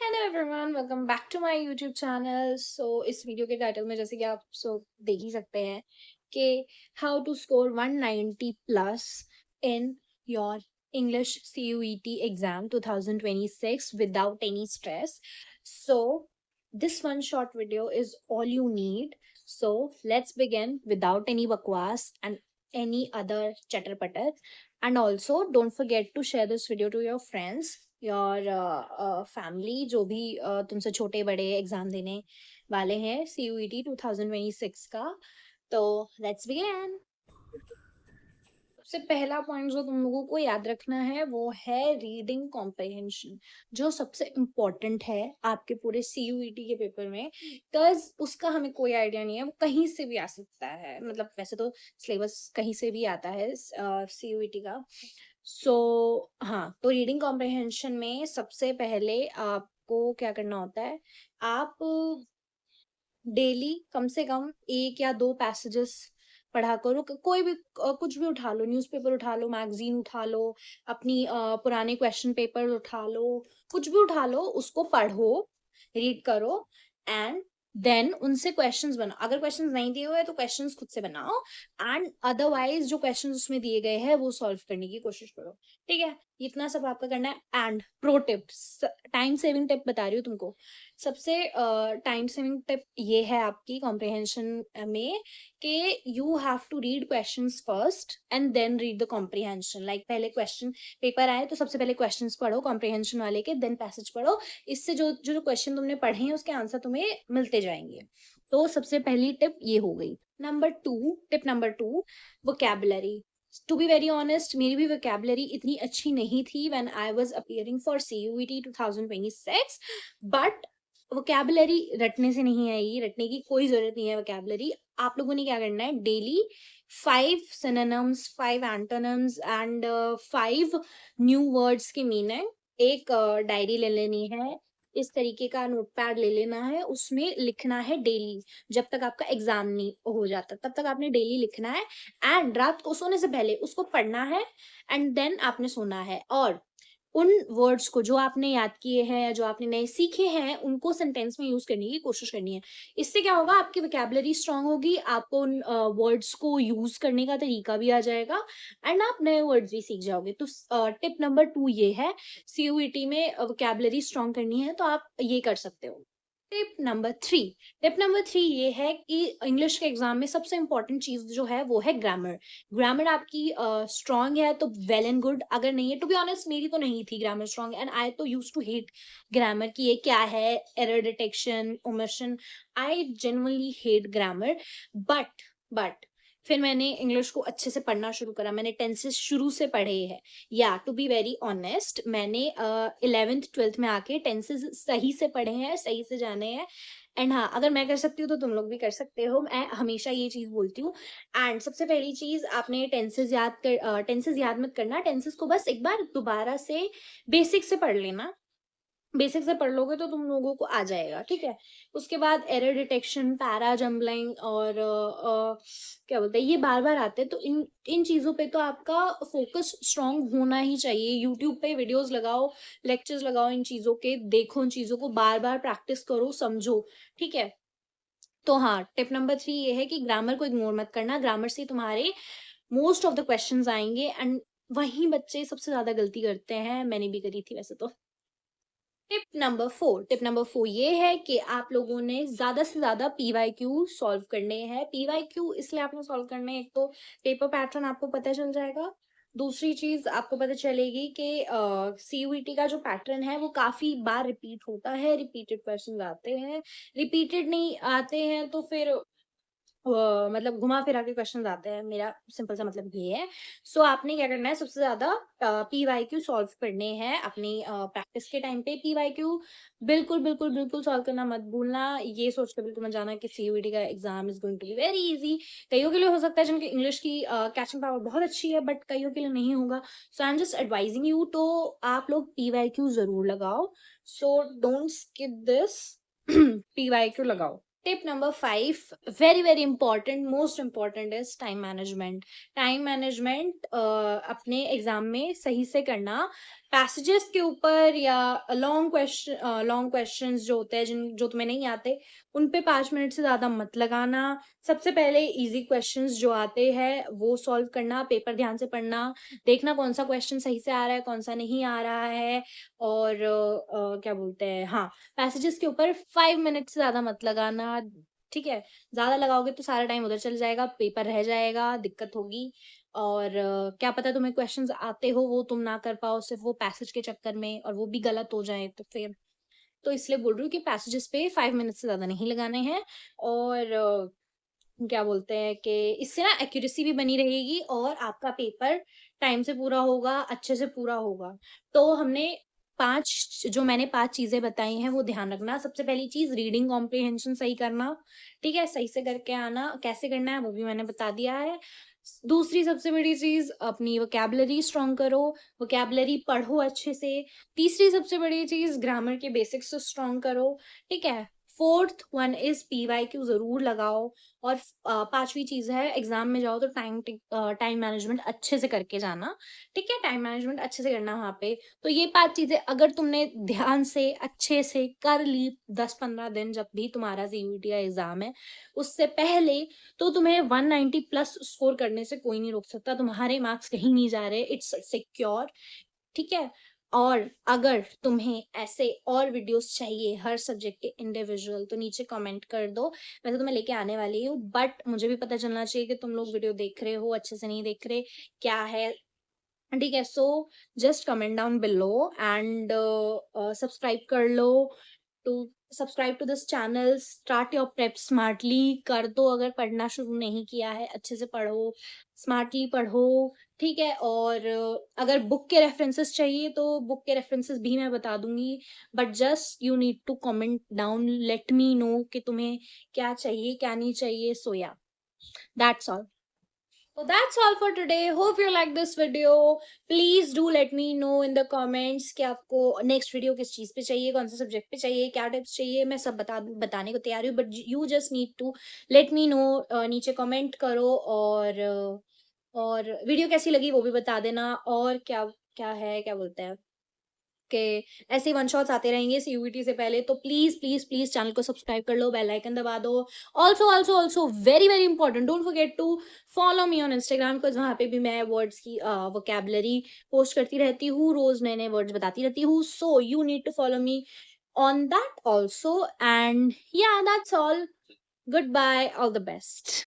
Hello everyone, welcome back to my YouTube channel. इस video के title में जैसे कि आप सब देख ही सकते हैं कि how to score 190 plus in your English CUET exam 2026 without any stress. So this one short video is all you need. So let's begin without any बकवास and any other chatter patter, and also don't forget to share this video to your friends, your family, जो भी तुमसे छोटे बड़े exam देने वाले हैं CUET 2026 का। तो लेट्स बिगिन। सबसे पहला पॉइंट जो तुम लोगों को याद रखना है वो है रीडिंग कॉम्प्रिहेंशन, जो सबसे इम्पोर्टेंट है आपके पूरे CUET के पेपर में। बिकॉज उसका हमें कोई आइडिया नहीं है, वो कहीं से भी आ सकता है। मतलब वैसे तो सिलेबस कहीं से भी आता है CUET का। हाँ, तो रीडिंग कॉम्प्रिहेंशन में सबसे पहले आपको क्या करना होता है, आप डेली कम से कम एक या दो पैसेजेस पढ़ा करो। कोई भी कुछ भी उठा लो, न्यूज़पेपर उठा लो, मैगजीन उठा लो, अपनी पुराने क्वेश्चन पेपर उठा लो, कुछ भी उठा लो, उसको पढ़ो, रीड करो, एंड देन उनसे क्वेश्चंस बनाओ। अगर क्वेश्चंस नहीं दिए हुए तो क्वेश्चंस खुद से बनाओ, एंड अदरवाइज जो क्वेश्चंस उसमें दिए गए हैं वो सॉल्व करने की कोशिश करो। ठीक है, इतना सब आपका करना है। And pro tip, time saving tip बता रही हूँ तुमको। सबसे टाइम सेविंग टिप ये है आपकी कॉम्प्रिहेंशन में कि you have to read questions first and then read the comprehension. Like पहले क्वेश्चन पेपर आए तो सबसे पहले क्वेश्चंस पढ़ो कॉम्प्रिहेंशन वाले के, देन पैसेज पढ़ो। इससे जो जो क्वेश्चन तुमने पढ़े हैं उसके आंसर तुम्हें मिलते जाएंगे। तो सबसे पहली टिप ये हो गई। Tip number two, vocabulary. To be very honest, मेरी भी वोकैबुलरी इतनी अच्छी नहीं थी when I was appearing for CUET 2026, but vocabulary रटने से नहीं आएगी, रटने की कोई जरूरत नहीं है। वोकैबुलरी आप लोगों ने क्या करना है, daily 5 synonyms, 5 antonyms and 5 new words की मीनिंग एक डायरी ले लेनी है। इस तरीके का नोटपैड ले लेना है, उसमें लिखना है डेली। जब तक आपका एग्जाम नहीं हो जाता तब तक आपने डेली लिखना है, एंड रात को सोने से पहले उसको पढ़ना है, एंड देन आपने सोना है। और उन वर्ड्स को जो आपने याद किए हैं या जो आपने नए सीखे हैं उनको सेंटेंस में यूज करने की कोशिश करनी है। इससे क्या होगा, आपकी वोकैबुलरी स्ट्रांग होगी, आपको उन वर्ड्स को यूज करने का तरीका भी आ जाएगा, एंड आप नए वर्ड्स भी सीख जाओगे। तो टिप नंबर 2 ये है, CUET में वोकैबुलरी स्ट्रांग करनी है तो आप ये कर सकते हो। टिप नंबर थ्री ये है कि इंग्लिश के एग्जाम में सबसे इंपॉर्टेंट चीज जो है वो है ग्रामर। ग्रामर आपकी स्ट्रांग है तो वेल एंड गुड, अगर नहीं है, टू बी ऑनेस्ट मेरी तो नहीं थी ग्रामर स्ट्रांग, एंड आई तो यूज टू हेट ग्रामर कि ये क्या है, error detection, omission. I genuinely hate grammar. But फिर मैंने इंग्लिश को अच्छे से पढ़ना शुरू करा, मैंने टेंसेस शुरू से पढ़े हैं। या टू बी वेरी ऑनेस्ट, मैंने 11th 12th में आके टेंसेस सही से पढ़े हैं, सही से जाने हैं। एंड हाँ, अगर मैं कर सकती हूँ तो तुम लोग भी कर सकते हो, मैं हमेशा ये चीज बोलती हूँ। एंड सबसे पहली चीज, आपने टेंसेस याद मत करना, टेंसेस को बस एक बार दोबारा से बेसिक से पढ़ लेना। बेसिक से पढ़ लोगे तो तुम लोगों को आ जाएगा। ठीक है, उसके बाद एरर डिटेक्शन, पैरा जम्बलिंग और क्या बोलते हैं, ये बार बार आते हैं, तो इन इन चीजों पे तो आपका फोकस स्ट्रांग होना ही चाहिए। यूट्यूब पे वीडियोस लगाओ, लेक्चर्स लगाओ, इन चीजों के देखो, इन चीजों को बार बार प्रैक्टिस करो, समझो। ठीक है, तो हाँ, टिप नंबर 3 ये है कि ग्रामर को इग्नोर मत करना। ग्रामर से तुम्हारे मोस्ट ऑफ द क्वेश्चंस आएंगे, एंड वही बच्चे सबसे ज्यादा गलती करते हैं, मैंने भी करी थी वैसे तो। टिप नंबर 4 ये है कि आप लोगों ने ज्यादा से ज्यादा PYQ सॉल्व करने हैं। PYQ इसलिए आपने सॉल्व करने हैं, एक तो पेपर पैटर्न आपको पता चल जाएगा, दूसरी चीज आपको पता चलेगी कि CUET का जो पैटर्न है वो काफी बार रिपीट होता है, रिपीटेड क्वेश्चन आते हैं। रिपीटेड नहीं आते हैं तो फिर मतलब घुमा फिरा के क्वेश्चन आते हैं, मेरा सिंपल सा मतलब ये है। आपने क्या करना है, सबसे ज्यादा PYQ सॉल्व करने हैं अपनी प्रैक्टिस के टाइम पे। PYQ बिल्कुल बिल्कुल बिल्कुल सॉल्व करना मत भूलना, ये सोच कर बिल्कुल मत जाना कि CUET का exam is going to be very easy. कईयों के लिए हो सकता है जिनकी इंग्लिश की कैचिंग पावर बहुत अच्छी है, बट कईयों के लिए नहीं होगा। I am just advising you, तो आप लोग PYQ जरूर लगाओ। Don't skip this. PYQ लगाओ। Tip number 5, very very important, most important is time management. Time management अपने एग्जाम में सही से करना। पैसेजेस के ऊपर या लॉन्ग क्वेश्चंस जो होते हैं जिन जो तुम्हें नहीं आते, उन पे 5 मिनट से ज्यादा मत लगाना। सबसे पहले इजी क्वेश्चंस जो आते हैं वो सॉल्व करना, पेपर ध्यान से पढ़ना, देखना कौन सा क्वेश्चन सही से आ रहा है कौन सा नहीं आ रहा है। और क्या बोलते हैं, हाँ, पैसेजेस के ऊपर 5 मिनट से ज्यादा मत लगाना। ठीक है, ज्यादा लगाओगे तो सारा टाइम उधर चल जाएगा, पेपर रह जाएगा, दिक्कत होगी। और क्या पता तुम्हें क्वेश्चंस आते हो वो तुम ना कर पाओ सिर्फ वो पैसेज के चक्कर में, और वो भी गलत हो जाए तो फिर। तो इसलिए बोल रही हूँ कि पैसेजेस पे 5 मिनट से ज्यादा नहीं लगाने हैं। और क्या बोलते हैं कि इससे ना एक्यूरेसी भी बनी रहेगी और आपका पेपर टाइम से पूरा होगा, अच्छे से पूरा होगा। तो हमने 5 जो मैंने 5 चीज़ें बताई हैं वो ध्यान रखना। सबसे पहली चीज़ रीडिंग कॉम्प्रिहेंशन सही करना, ठीक है? सही से करके आना, कैसे करना है वो भी मैंने बता दिया है। दूसरी सबसे बड़ी चीज़ अपनी वोकैब्युलरी स्ट्रॉन्ग करो, वोकैब्युलरी पढ़ो अच्छे से। तीसरी सबसे बड़ी चीज़ ग्रामर के बेसिक्स तो स्ट्रॉन्ग करो, ठीक है? 4th वन इज़ पीवाईक्यू ज़रूर लगाओ। और 5वीं चीज़ है एग्ज़ाम में जाओ तो टाइम मैनेजमेंट अच्छे से करके जाना, ठीक है? टाइम मैनेजमेंट अच्छे से करना वहाँ पे। तो ये 5 चीज़ें अगर तुमने ध्यान से, अच्छे से कर ली 10-15 दिन जब भी तुम्हारा सीयूईटी का एग्ज़ाम है, उससे पहले, तो तुम्हें 190 प्लस स्कोर करने से कोई नहीं रोक सकता। तुम्हारे मार्क्स कहीं नहीं जा रहे, इट्स सिक्योर, ठीक है? और अगर तुम्हें ऐसे और वीडियोस चाहिए हर सब्जेक्ट के इंडिविजुअल, तो नीचे कमेंट कर दो। वैसे तो मैं लेके आने वाली हूँ, बट मुझे भी पता चलना चाहिए कि तुम लोग वीडियो देख रहे हो, अच्छे से नहीं देख रहे, क्या है, ठीक है? So just comment down below and subscribe कर लो to subscribe to this channel. Start your prep smartly, कर दो। अगर पढ़ना शुरू नहीं किया है, अच्छे से पढ़ो, स्मार्टली पढ़ो, ठीक है? और अगर बुक के रेफरेंसेस चाहिए तो बुक के रेफरेंसेस भी मैं बता दूंगी, but just you need to comment down, let me know कि तुम्हें क्या चाहिए क्या नहीं चाहिए। So yeah, that's all. So that's all for today. Hope you like this video. Please do let me know in the comments कि आपको next video किस चीज़ पे चाहिए, कौन से subject पे चाहिए, क्या tips चाहिए। मैं सब बताने को तैयार हूँ, but you just need to let me know। नीचे comment करो। और video कैसी लगी वो भी बता देना। और क्या क्या है, क्या बोलते हैं कि ऐसे ही वन शॉट्स आते रहेंगे सीयूईटी से पहले। तो प्लीज प्लीज प्लीज चैनल को सब्सक्राइब कर लो, बेल आइकन दबा दो। Also also also very very important, don't forget to follow me on Instagram, because वहाँ पे भी मैं वर्ड्स की वोकैबुलरी पोस्ट करती रहती हूँ, रोज नए नए वर्ड्स बताती रहती हूँ। So you need to follow me on that also. And yeah, that's all. Goodbye, all the best.